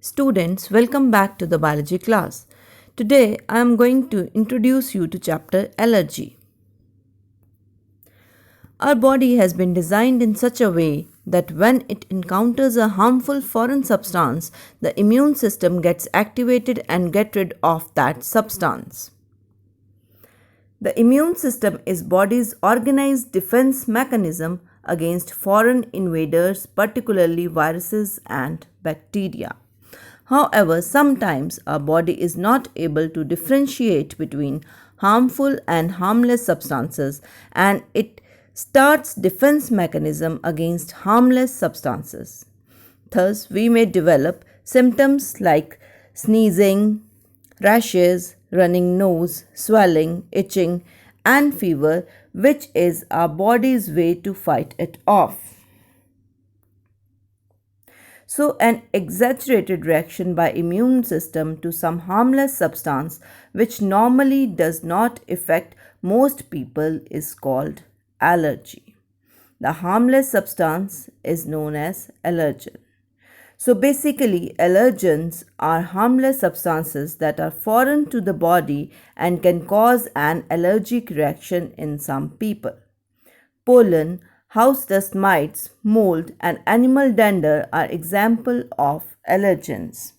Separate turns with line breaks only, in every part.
Students, welcome back to the biology class. Today I am going to introduce you to chapter allergy. Our body has been designed in such a way that when it encounters a harmful foreign substance, the immune system gets activated and get rid of that substance. The immune system is body's organized defense mechanism against foreign invaders, particularly viruses and bacteria. However, sometimes our body is not able to differentiate between harmful and harmless substances and it starts defense mechanism against harmless substances. Thus, we may develop symptoms like sneezing, rashes, running nose, swelling, itching, and fever, which is our body's way to fight it off. So, an exaggerated reaction by immune system to some harmless substance which normally does not affect most people is called allergy. The harmless substance is known as allergen. So basically, allergens are harmless substances that are foreign to the body and can cause an allergic reaction in some people. Pollen, house dust mites, mold, and animal dander are examples of allergens.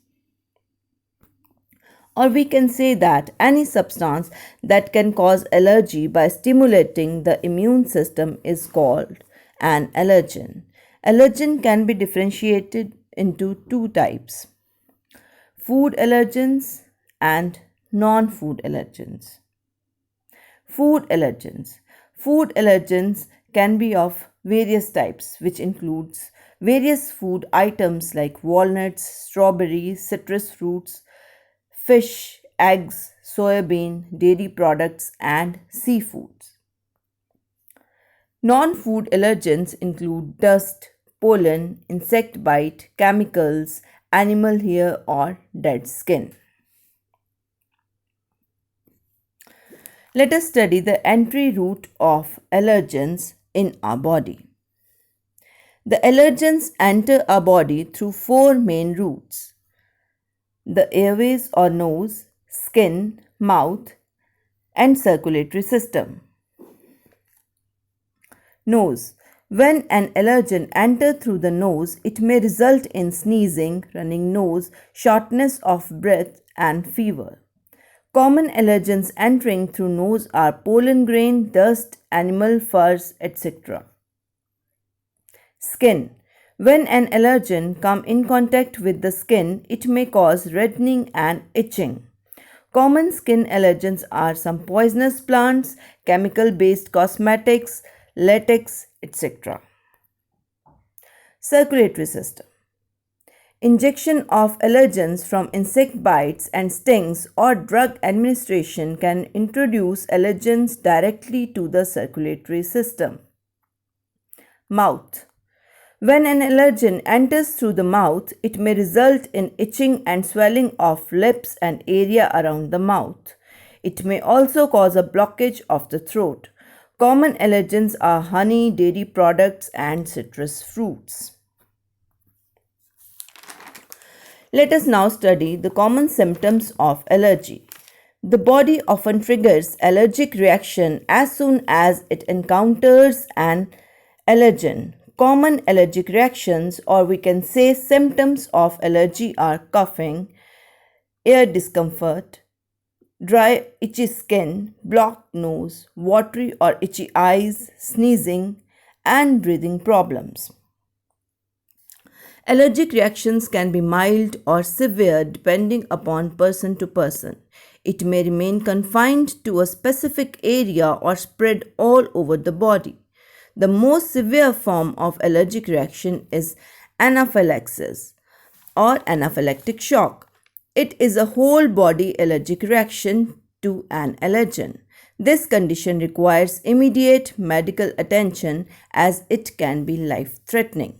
Or we can say that any substance that can cause allergy by stimulating the immune system is called an allergen. Allergen can be differentiated into two types: food allergens and non-food allergens. Food allergens. Food allergens can be of various types, which includes various food items like walnuts, strawberries, citrus fruits, fish, eggs, soybean, dairy products, and seafoods. Non-food allergens include dust, pollen, insect bite, chemicals, animal hair, or dead skin. Let us study the entry route of allergens in our body. The allergens enter our body through four main routes: the airways or nose, skin, mouth, and circulatory system. Nose. When an allergen enters through the nose, it may result in sneezing, running nose, shortness of breath, and fever. Common allergens entering through nose are pollen grain, dust, animal furs, etc. Skin. When an allergen comes in contact with the skin, it may cause reddening and itching. Common skin allergens are some poisonous plants, chemical-based cosmetics, latex, etc. Circulatory system. Injection of allergens from insect bites and stings or drug administration can introduce allergens directly to the circulatory system. Mouth. When an allergen enters through the mouth, it may result in itching and swelling of lips and area around the mouth. It may also cause a blockage of the throat. Common allergens are honey, dairy products, and citrus fruits. Let us now study the common symptoms of allergy. The body often triggers allergic reaction as soon as it encounters an allergen. Common allergic reactions, or we can say symptoms of allergy, are coughing, ear discomfort, dry itchy skin, blocked nose, watery or itchy eyes, sneezing, and breathing problems. Allergic reactions can be mild or severe depending upon person to person. It may remain confined to a specific area or spread all over the body. The most severe form of allergic reaction is anaphylaxis or anaphylactic shock. It is a whole body allergic reaction to an allergen. This condition requires immediate medical attention as it can be life-threatening.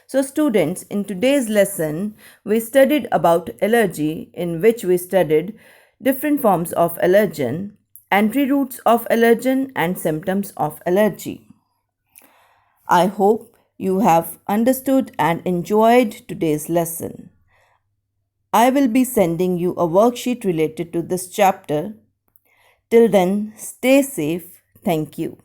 So students, in today's lesson, we studied about allergy, in which we studied different forms of allergen, entry routes of allergen, and symptoms of allergy. I hope you have understood and enjoyed today's lesson. I will be sending you a worksheet related to this chapter. Till then, stay safe. Thank you.